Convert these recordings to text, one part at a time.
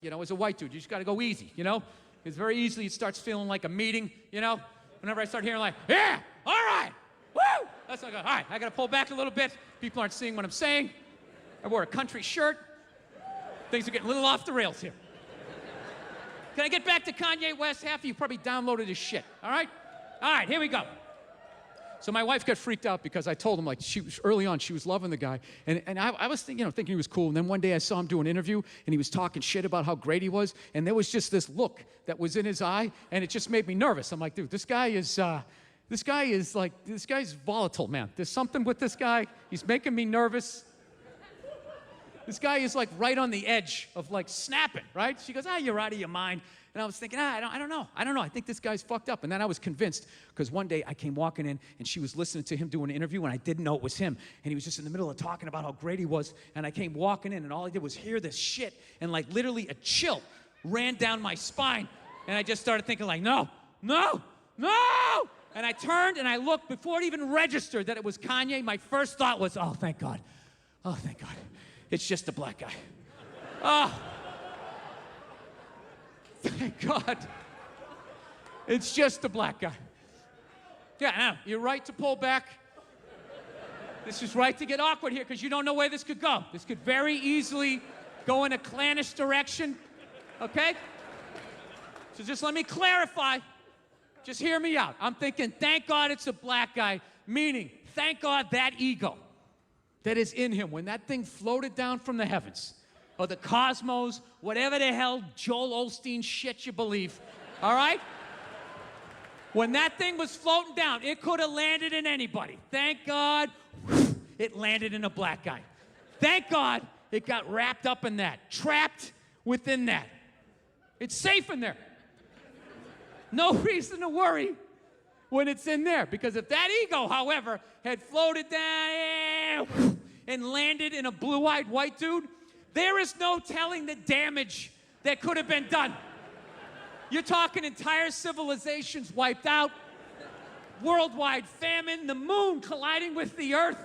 You know, as a white dude, you just got to go easy, you know? Because very easily it starts feeling like a meeting, you know? Whenever I start hearing like, yeah, all right, woo! That's like, all right, I got to pull back a little bit. People aren't seeing what I'm saying. I wore a country shirt. Things are getting a little off the rails here. Can I get back to Kanye West? Half of you probably downloaded his shit, all right? All right, here we go. So my wife got freaked out because I told him, like, early on, she was loving the guy. And I was thinking he was cool. And then one day I saw him do an interview, and he was talking shit about how great he was. And there was just this look that was in his eye, and it just made me nervous. I'm like, dude, this guy's volatile, man. There's something with this guy. He's making me nervous. This guy is, like, right on the edge of, like, snapping, right? She goes, you're out of your mind. And I was thinking, I don't know. I think this guy's fucked up. And then I was convinced, because one day I came walking in, and she was listening to him do an interview, and I didn't know it was him. And he was just in the middle of talking about how great he was. And I came walking in, and all I did was hear this shit, and, like, literally a chill ran down my spine. And I just started thinking, like, no. And I turned, and I looked. Before it even registered that it was Kanye, my first thought was, oh, thank God. Oh, thank God. It's just a black guy. Oh. Thank God. It's just a black guy. Yeah, no, you're right to pull back. This is right to get awkward here because you don't know where this could go. This could very easily go in a clannish direction, okay? So just let me clarify. Just hear me out. I'm thinking, thank God it's a black guy, meaning, thank God that ego that is in him, when that thing floated down from the heavens, or the cosmos, whatever the hell Joel Osteen shit you believe, all right? When that thing was floating down, it could have landed in anybody. Thank God it landed in a black guy. Thank God it got wrapped up in that, trapped within that. It's safe in there. No reason to worry when it's in there, because if that ego, however, had floated down and landed in a blue-eyed white dude, there is no telling the damage that could have been done. You're talking entire civilizations wiped out, worldwide famine, the moon colliding with the earth.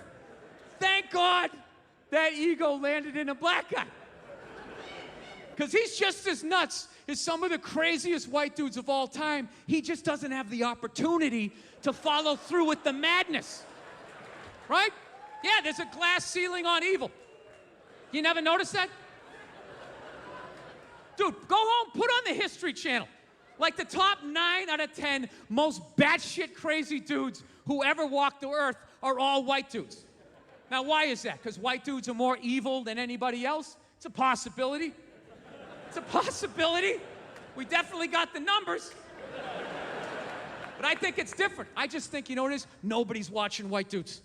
Thank God that ego landed in a black guy. Because he's just as nuts as some of the craziest white dudes of all time. He just doesn't have the opportunity to follow through with the madness. Right? Yeah, there's a glass ceiling on evil. You never noticed that? Dude, go home, put on the History Channel. Like the top 9 out of 10 most batshit crazy dudes who ever walked the earth are all white dudes. Now, why is that? Because white dudes are more evil than anybody else? It's a possibility. It's a possibility. We definitely got the numbers. But I think it's different. I just think, you know what it is? Nobody's watching white dudes.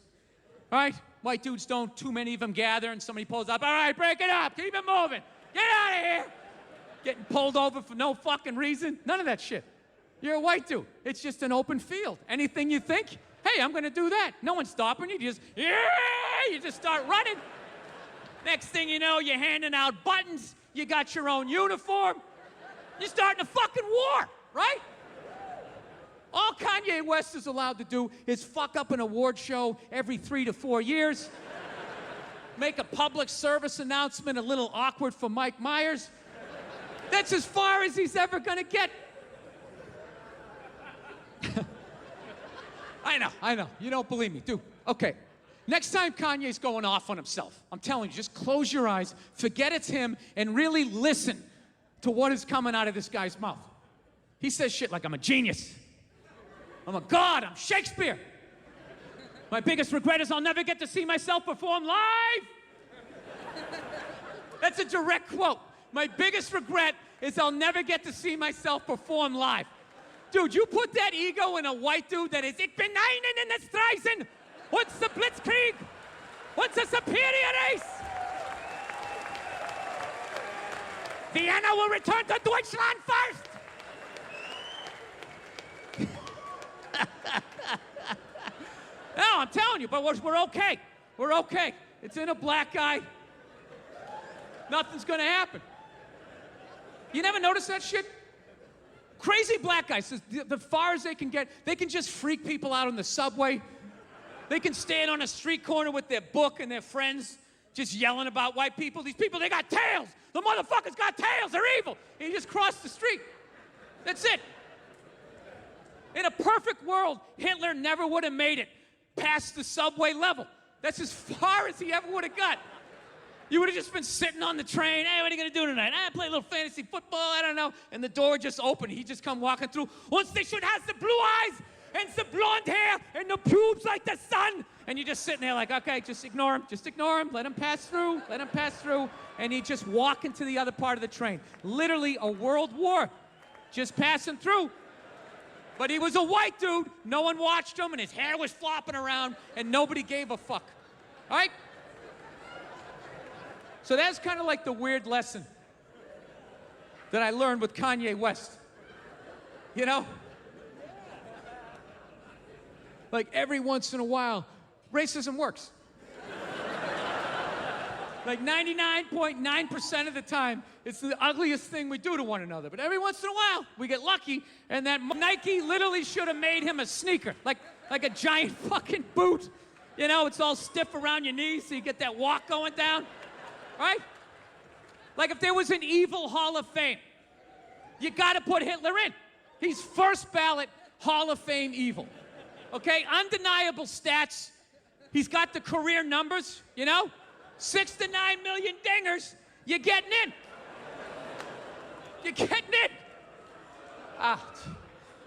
All right? White dudes don't, too many of them gather and somebody pulls up. All right, break it up. Keep it moving. Get out of here. Getting pulled over for no fucking reason. None of that shit. You're a white dude. It's just an open field. Anything you think, hey, I'm going to do that. No one's stopping you. You just start running. Next thing you know, you're handing out buttons. You got your own uniform. You're starting a fucking war, right? All Kanye West is allowed to do is fuck up an award show every 3 to 4 years, make a public service announcement a little awkward for Mike Myers. That's as far as he's ever gonna get. I know. You don't believe me, dude. Okay. Next time Kanye's going off on himself, I'm telling you, just close your eyes, forget it's him, and really listen to what is coming out of this guy's mouth. He says shit like, I'm a genius. I'm a god. I'm Shakespeare. My biggest regret is I'll never get to see myself perform live. That's a direct quote. My biggest regret is I'll never get to see myself perform live. Dude, you put that ego in a white dude that is, ich bin einen in der Streisen. What's the Blitzkrieg? What's a superior race? Vienna will return to Deutschland first. No, I'm telling you, but we're okay. We're okay. It's in a black guy. Nothing's gonna happen. You never notice that shit? Crazy black guys, the far as they can get, they can just freak people out on the subway. They can stand on a street corner with their book and their friends just yelling about white people. These people, they got tails. The motherfuckers got tails. They're evil. And he just crossed the street. That's it. In a perfect world, Hitler never would have made it past the subway level. That's as far as he ever would have got. You would have just been sitting on the train. Hey, what are you going to do tonight? I play a little fantasy football. I don't know. And the door just opened. He just come walking through. Once they should have the blue eyes and the blonde hair and the pubes like the sun. And you're just sitting there like, okay, just ignore him. Just ignore him. Let him pass through. Let him pass through. And he'd just walk into the other part of the train. Literally a world war just passing through. But he was a white dude. No one watched him, and his hair was flopping around, and nobody gave a fuck. All right? So that's kind of like the weird lesson that I learned with Kanye West. You know? Like every once in a while, racism works. Like 99.9% of the time, it's the ugliest thing we do to one another. But every once in a while, we get lucky, and that Nike literally should have made him a sneaker, like a giant fucking boot. You know, it's all stiff around your knees, so you get that walk going down, right? Like if there was an evil Hall of Fame, you gotta put Hitler in. He's first ballot Hall of Fame evil. Okay, undeniable stats. He's got the career numbers, you know? 6 to 9 million dingers, you're getting in. You're getting in.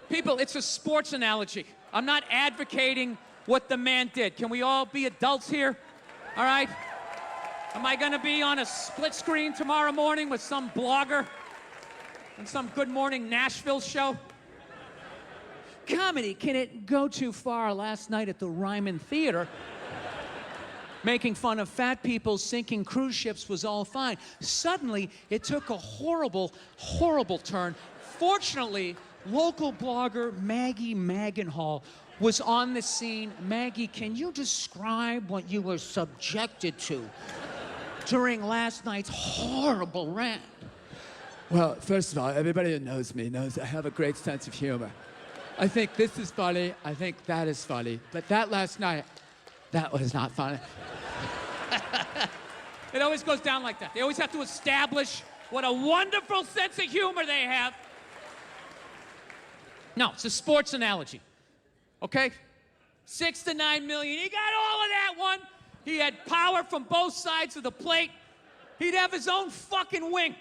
People, it's a sports analogy. I'm not advocating what the man did. Can we all be adults here? All right? Am I gonna be on a split screen tomorrow morning with some blogger on some Good Morning Nashville show? Comedy, can it go too far? Last night at the Ryman Theater, making fun of fat people sinking cruise ships was all fine. Suddenly, it took a horrible, horrible turn. Fortunately, local blogger Maggie Magenhall was on the scene. Maggie, can you describe what you were subjected to during last night's horrible rant? Well, first of all, everybody that knows me knows I have a great sense of humor. I think this is funny. I think that is funny. But that last night, that was not funny. It always goes down like that. They always have to establish what a wonderful sense of humor they have. No, it's a sports analogy. Okay? 6 to 9 million. He got all of that one. He had power from both sides of the plate. He'd have his own fucking wing.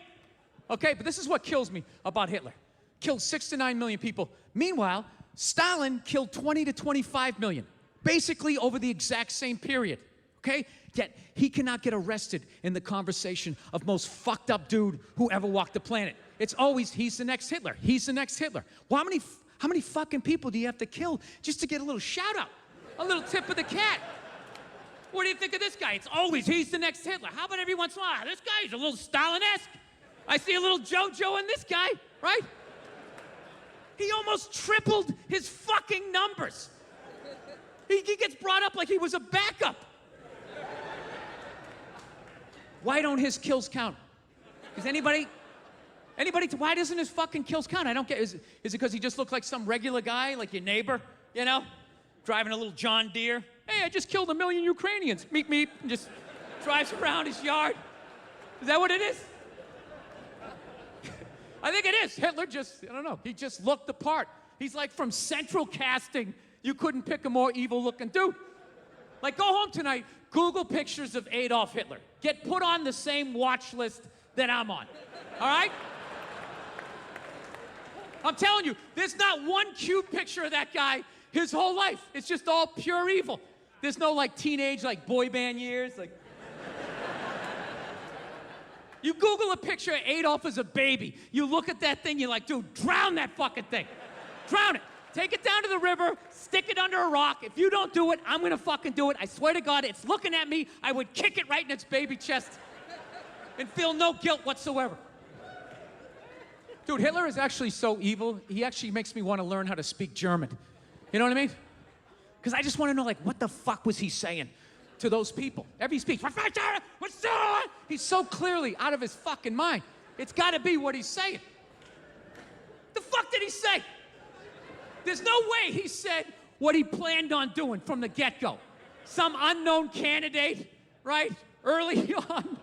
Okay, but this is what kills me about Hitler. Killed 6 to 9 million people. Meanwhile, Stalin killed 20 to 25 million. Basically over the exact same period. Okay? Yet he cannot get arrested in the conversation of most fucked up dude who ever walked the planet. It's always, he's the next Hitler. He's the next Hitler. Well, how many fucking people do you have to kill just to get a little shout out? A little tip of the cat. What do you think of this guy? It's always, he's the next Hitler. How about every once in a while? This guy's a little Stalin-esque. I see a little JoJo in this guy, right? He almost tripled his fucking numbers. He gets brought up like he was a backup. Why don't his kills count? Is anybody, why doesn't his fucking kills count? I don't get, is it because he just looked like some regular guy, like your neighbor, you know? Driving a little John Deere. Hey, I just killed 1 million Ukrainians. Meep, meep, and just drives around his yard. Is that what it is? I think it is. Hitler just, I don't know, he just looked the part. He's like from central casting. You couldn't pick a more evil looking dude. Like, go home tonight, Google pictures of Adolf Hitler. Get put on the same watch list that I'm on, all right? I'm telling you, there's not one cute picture of that guy his whole life. It's just all pure evil. There's no, like, teenage, like, boy band years, like... You Google a picture of Adolf as a baby. You look at that thing, you're like, dude, drown that fucking thing. Drown it. Take it down to the river, stick it under a rock. If you don't do it, I'm gonna fucking do it. I swear to God, it's looking at me. I would kick it right in its baby chest and feel no guilt whatsoever. Dude, Hitler is actually so evil, he actually makes me want to learn how to speak German. You know what I mean? Because I just want to know, like, what the fuck was he saying to those people? Every speech, he's so clearly out of his fucking mind. It's got to be what he's saying. The fuck did he say? There's no way he said what he planned on doing from the get-go. Some unknown candidate, right? early on.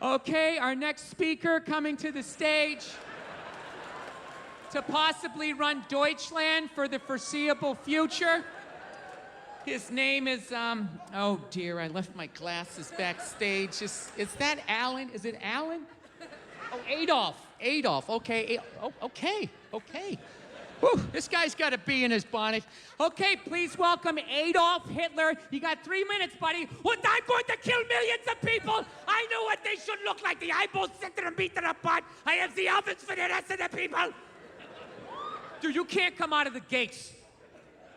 Okay, our next speaker coming to the stage to possibly run Deutschland for the foreseeable future. His name is, oh dear, I left my glasses backstage. Is that Alan? Is it Alan? Oh, Adolf. Adolf, okay. Okay. Whew, this guy's got a bee in his bonnet. Okay, please welcome Adolf Hitler. You got 3 minutes, buddy. What, I'm going to kill millions of people? I know what they should look like. The eyeballs sit to the meat to the pot. I have the ovens for the rest of the people. Dude, you can't come out of the gates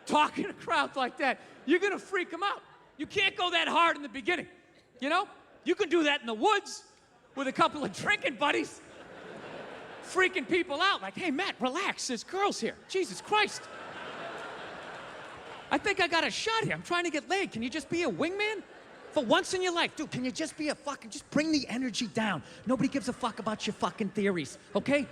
talking to crowds like that. You're gonna freak them out. You can't go that hard in the beginning, you know? You can do that in the woods with a couple of drinking buddies, freaking people out like, hey, Matt, relax, there's girls here. Jesus Christ. I think I got a shot here. I'm trying to get laid. Can you just be a wingman? For once in your life, dude, can you just be just bring the energy down. Nobody gives a fuck about your fucking theories, okay?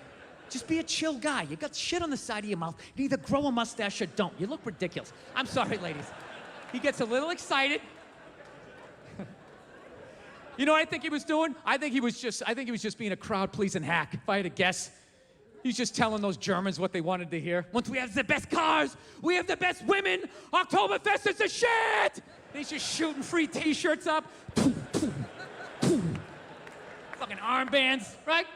Just be a chill guy. You got shit on the side of your mouth. You either grow a mustache or don't. You look ridiculous. I'm sorry, ladies. He gets a little excited. You know what I think he was doing? I think he was just being a crowd-pleasing hack, if I had to guess. He's just telling those Germans what they wanted to hear. Once we have the best cars, we have the best women. Oktoberfest is the shit! And he's just shooting free T-shirts up. Fucking armbands, right?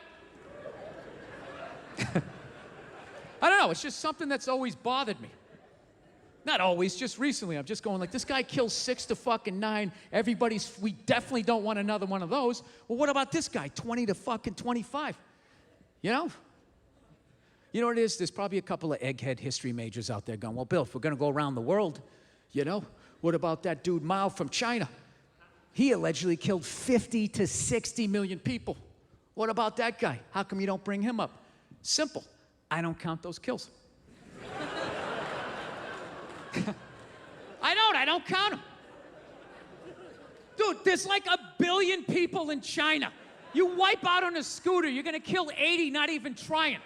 I don't know, it's just something that's always bothered me. Not always, just recently. I'm just going like, this guy kills 6 to fucking 9. We definitely don't want another one of those. Well, what about this guy, 20 to fucking 25? You know? You know what it is? There's probably a couple of egghead history majors out there going, well, Bill, if we're gonna go around the world, you know, what about that dude Mao from China? He allegedly killed 50 to 60 million people. What about that guy? How come you don't bring him up? Simple. I don't count those kills. I don't count them. Dude, there's like 1 billion people in China. You wipe out on a scooter, you're gonna kill 80, not even trying.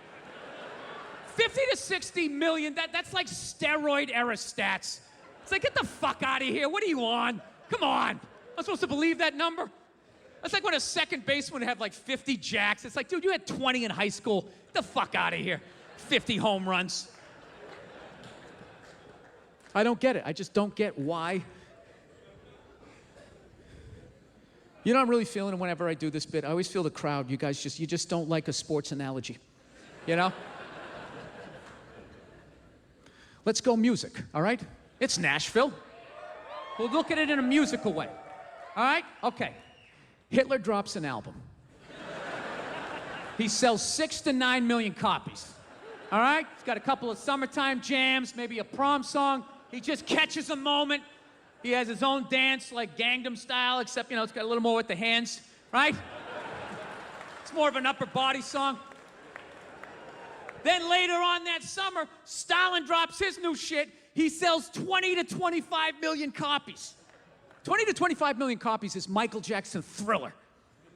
50 to 60 million, that's like steroid era stats. It's like, get the fuck out of here. What are you on? Come on. I'm supposed to believe that number? That's like when a second baseman would have like 50 jacks. It's like, dude, you had 20 in high school. Get the fuck out of here. 50 home runs. I don't get it. I just don't get why. You know, I'm really feeling it whenever I do this bit. I always feel the crowd. You guys you just don't like a sports analogy. You know? Let's go music, all right? It's Nashville. We'll look at it in a musical way. All right? Okay. Hitler drops an album. He sells 6 to 9 million copies. All right? He's got a couple of summertime jams, maybe a prom song. He just catches a moment. He has his own dance, like Gangnam Style, except, you know, it's got a little more with the hands, right? It's more of an upper body song. Then later on that summer, Stalin drops his new shit. He sells 20 to 25 million copies. 20 to 25 million copies is Michael Jackson's Thriller.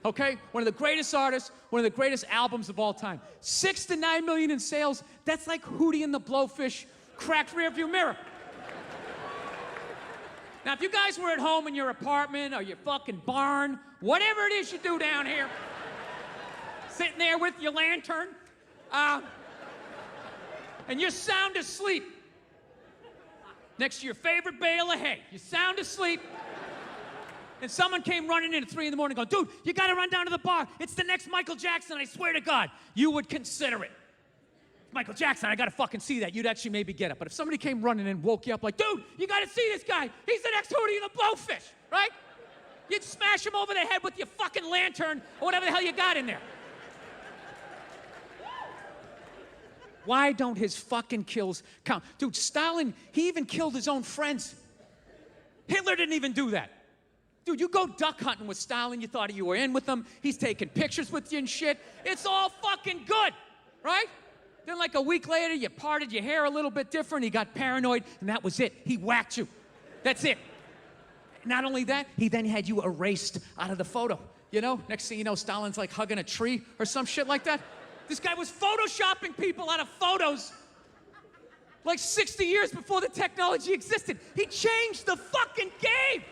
Okay? One of the greatest artists, one of the greatest albums of all time. 6 to 9 million in sales, that's like Hootie and the Blowfish, cracked rearview mirror. Now, if you guys were at home in your apartment or your fucking barn, whatever it is you do down here, sitting there with your lantern, and you're sound asleep next to your favorite bale of hay, you're sound asleep, and someone came running in at 3 in the morning going, dude, you gotta run down to the bar. It's the next Michael Jackson, I swear to God. You would consider it. Michael Jackson, I gotta fucking see that. You'd actually maybe get up. But if somebody came running and woke you up like, dude, you gotta see this guy. He's the next Hootie and the Blowfish, right? You'd smash him over the head with your fucking lantern or whatever the hell you got in there. Why don't his fucking kills count? Dude, Stalin, he even killed his own friends. Hitler didn't even do that. Dude, you go duck hunting with Stalin, you thought you were in with him. He's taking pictures with you and shit. It's all fucking good, right? Then like a week later, you parted your hair a little bit different, he got paranoid, and that was it. He whacked you. That's it. Not only that, he then had you erased out of the photo. You know, next thing you know, Stalin's like hugging a tree or some shit like that. This guy was photoshopping people out of photos like 60 years before the technology existed. He changed the fucking game.